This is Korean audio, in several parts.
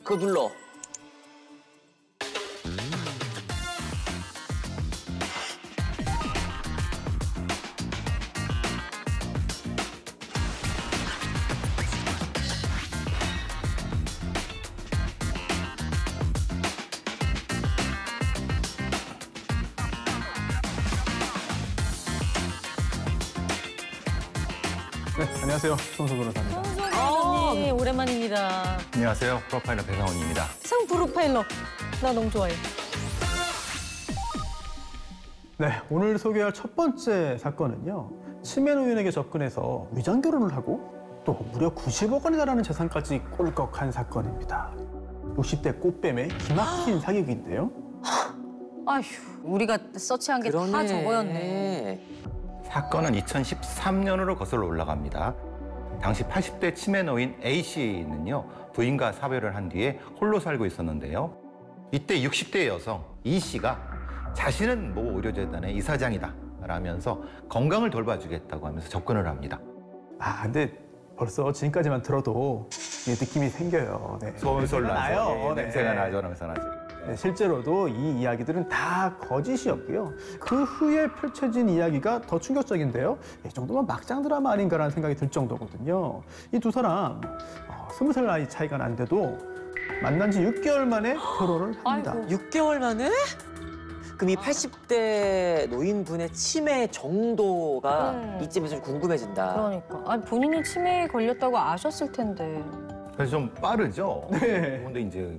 그거 눌러. 네, 안녕하세요. 손수 변호사입니다. 손수 변호사님, 오랜만입니다. 안녕하세요. 프로파일러 배상훈입니다. 상 프로파일러, 나 너무 좋아해. 네, 오늘 소개할 첫 번째 사건은요. 치매 노인에게 접근해서 위장 결혼을 하고 또 무려 90억 원에 달하는 재산까지 꼴꺽한 사건입니다. 60대 꽃뱀의 기막힌 사기극인데요. 아휴, 우리가 서치한 게 다 저거였네. 사건은 2013년으로 거슬러 올라갑니다. 당시 80대 치매 노인 A씨는요, 부인과 사별을 한 뒤에 홀로 살고 있었는데요. 이때 60대 여성 E씨가 자신은 모 의료재단의 이사장이다 라면서 건강을 돌봐주겠다고 하면서 접근을 합니다. 아, 근데 벌써 지금까지만 들어도 느낌이 생겨요. 네. 솔솔 나죠. 나요. 네. 냄새가 나죠. 라면서 나죠. 네, 실제로도 이 이야기들은 다 거짓이었고요. 그 후에 펼쳐진 이야기가 더 충격적인데요. 이 정도면 막장 드라마 아닌가라는 생각이 들 정도거든요. 이 두 사람 20살 나이 차이가 난데도 만난 지 6개월 만에 결혼을 합니다. 아이고. 6개월 만에? 그럼 이 80대 노인분의 치매 정도가 이쯤에서 좀 궁금해진다. 그러니까. 아, 본인이 치매에 걸렸다고 아셨을 텐데. 그래서 좀 빠르죠. 네.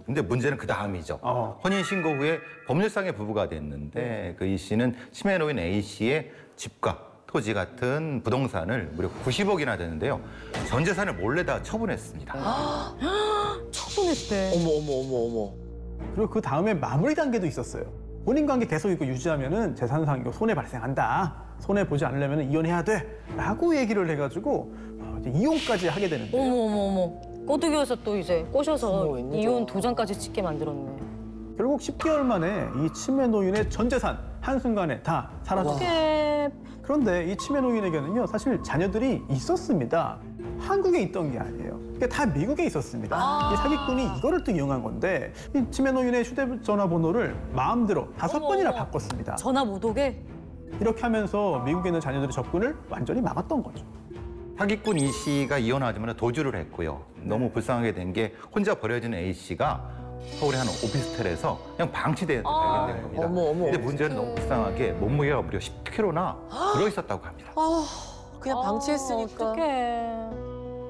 근데 문제는 그 다음이죠. 혼인 신고 후에 법률상의 부부가 됐는데 그 이 씨는 치매 노인 A 씨의 집과 토지 같은 부동산을 무려 90억이나 되는데요. 전 재산을 몰래 다 처분했습니다. 처분했대. 어머. 그리고 그 다음에 마무리 단계도 있었어요. 혼인 관계 계속 이거 유지하면은 재산상 이거 손해 발생한다. 손해 보지 않으려면 이혼해야 돼.라고 얘기를 해가지고 이제 이혼까지 하게 되는데요. 어머. 꼬드겨서 또 이제 꼬셔서 웬일이야. 이혼 도장까지 찍게 만들었네. 결국 10개월 만에 이 치매 노인의 전 재산 한순간에 다 사라졌어요. 어떡해. 그런데 이 치매 노인에게는요, 사실 자녀들이 있었습니다. 한국에 있던 게 아니에요. 그게 다 미국에 있었습니다. 이 사기꾼이 이거를 또 이용한 건데 이 치매 노인의 휴대전화 번호를 마음대로 5번이나 바꿨습니다. 전화 못 오게? 이렇게 하면서 미국에 있는 자녀들의 접근을 완전히 막았던 거죠. 사기꾼 이 씨가 이혼하자마자 도주를 했고요. 너무 불쌍하게 된 게 혼자 버려진 A 씨가 서울의 한 오피스텔에서 그냥 방치돼 발견된 겁니다. 어머. 근데 문제는 너무 불쌍하게 몸무게가 무려 10kg나 들어있었다고 합니다. 그냥 방치했으니까. 어떡해.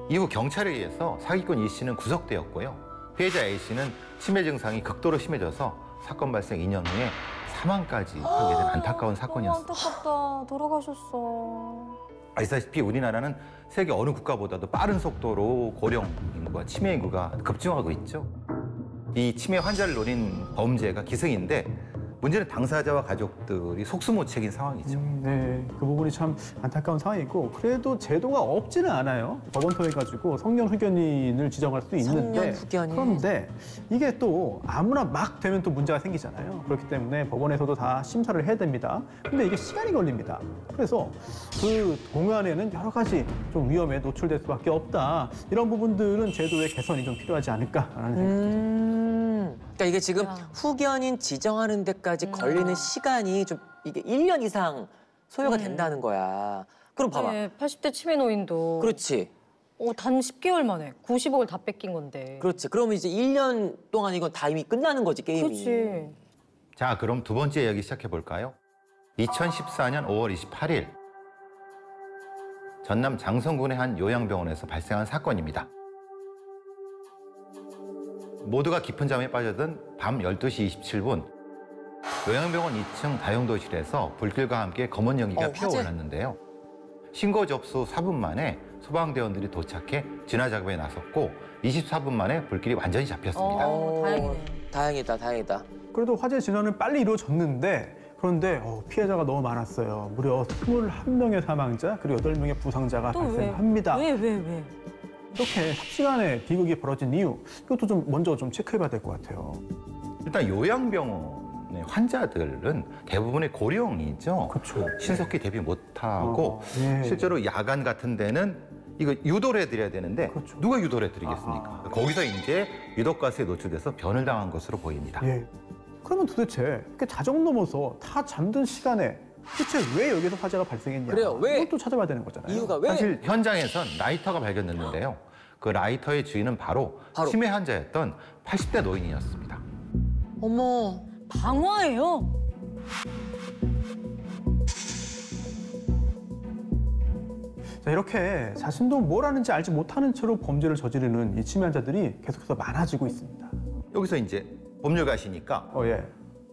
이후 경찰에 의해서 사기꾼 이 씨는 구속되었고요. 피해자 A 씨는 치매 증상이 극도로 심해져서 사건 발생 2년 후에 사망까지 하게 된 안타까운 사건이었습니다. 안타깝다. 돌아가셨어. 아시다시피 우리나라는 세계 어느 국가보다도 빠른 속도로 고령 인구와 치매 인구가 급증하고 있죠. 이 치매 환자를 노린 범죄가 기승인데 문제는 당사자와 가족들이 속수무책인 상황이죠. 네, 그 부분이 참 안타까운 상황이고 그래도 제도가 없지는 않아요. 법원 통해가지고 성년 후견인을 지정할 수 있는데 성년 후견인. 그런데 이게 또 아무나 막 되면 또 문제가 생기잖아요. 그렇기 때문에 법원에서도 다 심사를 해야 됩니다. 근데 이게 시간이 걸립니다. 그래서 그 동안에는 여러 가지 좀 위험에 노출될 수밖에 없다. 이런 부분들은 제도의 개선이 좀 필요하지 않을까라는 생각이 듭니다. 그러니까 이게 지금 후견인 지정하는 데까지 걸리는 시간이 좀 이게 1년 이상 소요가 된다는 거야. 그럼 봐봐. 네, 80대 치매 노인도. 그렇지. 단 10개월 만에 90억을 다 뺏긴 건데. 그렇지. 그러면 이제 1년 동안 이건 다 이미 끝나는 거지, 게임이. 그렇지. 자, 그럼 두 번째 이야기 시작해 볼까요? 2014년 5월 28일 전남 장성군의 한 요양병원에서 발생한 사건입니다. 모두가 깊은 잠에 빠져든 밤 12시 27분 요양병원 2층 다용도실에서 불길과 함께 검은 연기가 피어올랐는데요. 신고 접수 4분 만에 소방대원들이 도착해 진화 작업에 나섰고 24분 만에 불길이 완전히 잡혔습니다. 다행이네. 다행이다. 그래도 화재 진화는 빨리 이루어졌는데 그런데 피해자가 너무 많았어요. 무려 21명의 사망자 그리고 8명의 부상자가 발생합니다. 왜? 이렇게 삽시간에 비극이 벌어진 이유 이것도 좀 먼저 좀 체크해봐야 될 것 같아요. 일단 요양병원의 환자들은 대부분의 고령이죠. 그렇죠. 신속히 대비 못하고 실제로 야간 같은 데는 이거 유도를 해드려야 되는데 그렇죠. 누가 유도를 해드리겠습니까? 아하. 거기서 이제 유독가스에 노출돼서 변을 당한 것으로 보입니다. 예. 그러면 도대체 이렇게 자정 넘어서 다 잠든 시간에 대체 왜 여기서 화재가 발생했냐? 그래요, 왜? 이것도 찾아봐야 되는 거잖아요. 이유가 왜? 사실 현장에선 라이터가 발견됐는데요. 그 라이터의 주인은 바로 치매 환자였던 80대 노인이었습니다. 어머. 방화예요. 자, 이렇게 자신도 뭘 하는지 알지 못하는 채로 범죄를 저지르는 이 치매 환자들이 계속해서 많아지고 있습니다. 여기서 이제 법률가시니까 예.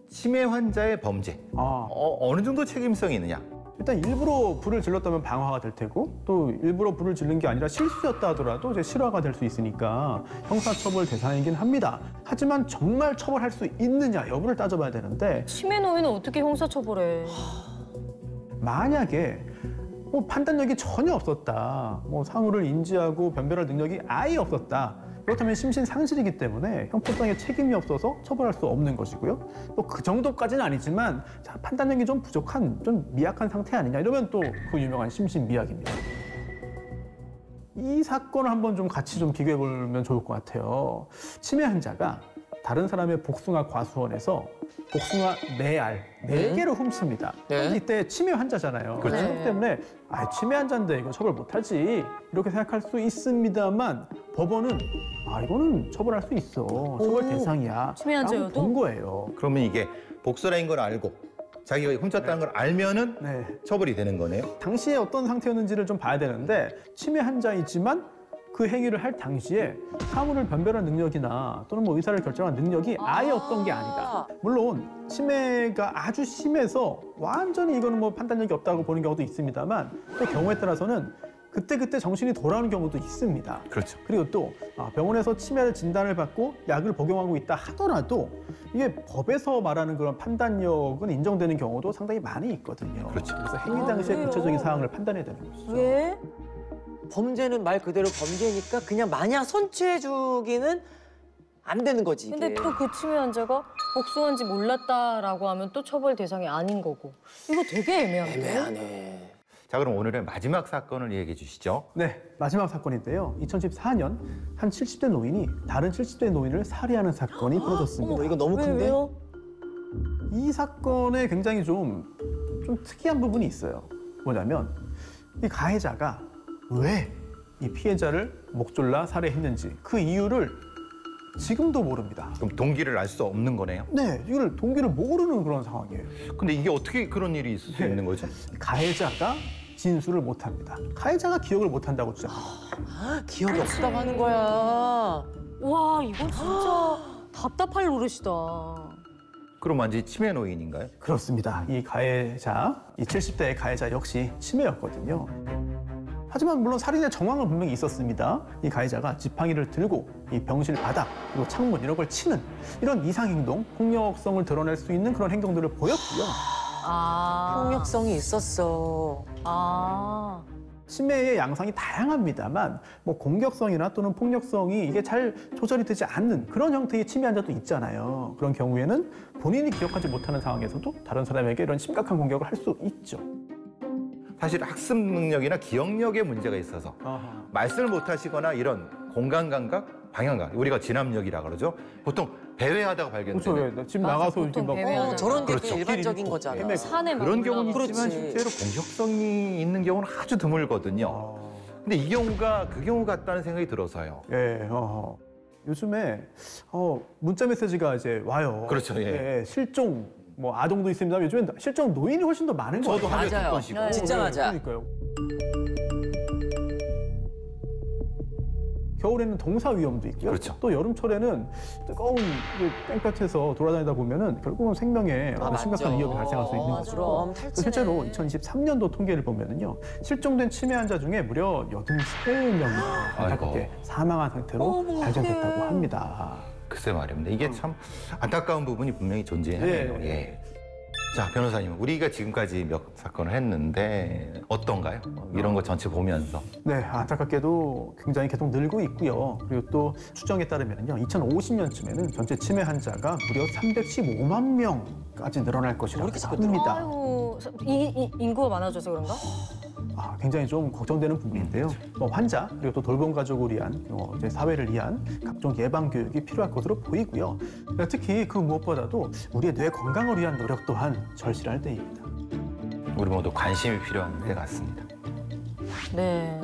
치매 환자의 범죄 아, 어느 정도 책임성이 있느냐? 일단 일부러 불을 질렀다면 방화가 될 테고 또 일부러 불을 지른 게 아니라 실수였다 하더라도 이제 실화가 될 수 있으니까 형사처벌 대상이긴 합니다. 하지만 정말 처벌할 수 있느냐 여부를 따져봐야 되는데 치매 노인은 어떻게 형사처벌해? 만약에 뭐 판단력이 전혀 없었다, 뭐 사물을 인지하고 변별할 능력이 아예 없었다. 그렇다면 심신 상실이기 때문에 형법상의 책임이 없어서 처벌할 수 없는 것이고요. 또 그 정도까지는 아니지만 자, 판단력이 좀 부족한, 좀 미약한 상태 아니냐 이러면 또 그 유명한 심신미약입니다. 이 사건을 한번 좀 같이 좀 비교해 보면 좋을 것 같아요. 치매 환자가 다른 사람의 복숭아 과수원에서 복숭아 4알, 4개를 훔칩니다. 네. 이때 치매 환자잖아요. 그렇죠. 그렇기 때문에 치매 환자인데 이거 처벌 못하지 이렇게 생각할 수 있습니다만 법원은 이거는 처벌할 수 있어. 처벌 대상이야. 치매 환자여도? 라고 본 거예요. 그러면 이게 복수라인 걸 알고 자기가 훔쳤다는 걸 알면은 네. 처벌이 되는 거네요. 당시에 어떤 상태였는지를 좀 봐야 되는데 치매 환자이지만 그 행위를 할 당시에 사물을 변별할 능력이나 또는 뭐 의사를 결정할 능력이 아예 없던 게 아니다. 물론 치매가 아주 심해서 완전히 이거는 뭐 판단력이 없다고 보는 경우도 있습니다만 또 경우에 따라서는 그때그때 정신이 돌아오는 경우도 있습니다. 그렇죠. 그리고 또 병원에서 치매를 진단을 받고 약을 복용하고 있다 하더라도 이게 법에서 말하는 그런 판단력은 인정되는 경우도 상당히 많이 있거든요. 그렇죠. 그래서 행위 당시의 그래요? 구체적인 사항을 판단해야 되는 것이죠. 왜? 범죄는 말 그대로 범죄니까 그냥 마냥 선취해주기는 안 되는 거지, 이게. 근데 또 그 치매 환자가 복수한지 몰랐다라고 하면 또 처벌 대상이 아닌 거고. 이거 되게 애매한데? 애매하네. 자, 그럼 오늘의 마지막 사건을 얘기해 주시죠. 네, 마지막 사건인데요. 2014년 한 70대 노인이 다른 70대 노인을 살해하는 사건이 벌어졌습니다. 어머, 이거 너무 큰데? 왜요? 이 사건에 굉장히 좀 특이한 부분이 있어요. 뭐냐면 이 가해자가 왜 이 피해자를 목졸라 살해했는지 그 이유를 지금도 모릅니다. 그럼 동기를 알 수 없는 거네요. 네, 이걸 동기를 모르는 그런 상황이에요. 근데 이게 어떻게 그런 일이 있을 수 네. 있는 거죠? 가해자가 진술을 못합니다. 가해자가 기억을 못한다고 주장합니다. 기억이 없다고 하는 거야. 와, 이건 진짜 답답할 노릇이다. 그럼 완전히 치매 노인인가요? 그렇습니다. 이 가해자, 이 70대의 가해자 역시 치매였거든요. 하지만 물론 살인의 정황은 분명히 있었습니다. 이 가해자가 지팡이를 들고 이 병실 바닥 그리고 창문 이런 걸 치는 이런 이상 행동, 폭력성을 드러낼 수 있는 그런 행동들을 보였고요. 폭력성이 있었어. 치매의 양상이 다양합니다만 뭐 공격성이나 또는 폭력성이 이게 잘 조절이 되지 않는 그런 형태의 치매 환자도 있잖아요. 그런 경우에는 본인이 기억하지 못하는 상황에서도 다른 사람에게 이런 심각한 공격을 할 수 있죠. 사실 학습 능력이나 기억력에 문제가 있어서 말씀을 못 하시거나 이런 공간 감각, 방향 감각, 우리가 진압력이라 그러죠. 보통 배회하다가 그렇죠. 발견되는 왜, 집 맞아, 나가서 보통 이렇게 막 배회하잖아요. 저런 게 그렇죠. 일반적인 거잖아. 헤매고. 산에 막 그런 올라가고. 경우는 있지만 그렇지. 실제로 공격성이 있는 경우는 아주 드물거든요. 근데 이 경우가 그 경우 같다는 생각이 들어서요. 예, 요즘에 문자 메시지가 이제 와요. 그렇죠, 예. 실종 뭐 아동도 있습니다. 요즘엔 실종 노인이 훨씬 더 많은 거 저도 같아요. 하루에 맞아요. 2건씩. 네. 진짜 맞아. 그러니까요. 겨울에는 동사 위험도 있고요. 그렇죠. 또 여름철에는 뜨거운 땡볕에서 돌아다니다 보면은 결국은 생명에 맞죠. 심각한 위협이 발생할 수 있는 맞아. 거죠. 그럼 탈진해. 실제로 2023년도 통계를 보면은요, 실종된 치매 환자 중에 무려 83명이 안타깝게 사망한 상태로 어머, 발견됐다고 어떡해. 합니다. 글쎄 말입니다. 이게 참 안타까운 부분이 분명히 존재하네요. 예. 예. 자, 변호사님, 우리가 지금까지 몇 사건을 했는데 어떤가요? 이런 거 전체 보면서. 네, 안타깝게도 굉장히 계속 늘고 있고요. 그리고 또 추정에 따르면요, 2050년쯤에는 전체 치매 환자가 무려 315만 명까지 늘어날 것이라고 왜 이렇게 자꾸 합니다. 아이고, 인구가 많아져서 그런가? 굉장히 좀 걱정되는 부분인데요. 환자 그리고 또 돌봄 가족을 위한 이제 사회를 위한 각종 예방 교육이 필요할 것으로 보이고요. 특히 그 무엇보다도 우리의 뇌 건강을 위한 노력 또한 절실할 때입니다. 우리 모두 관심이 필요한 때 같습니다. 네.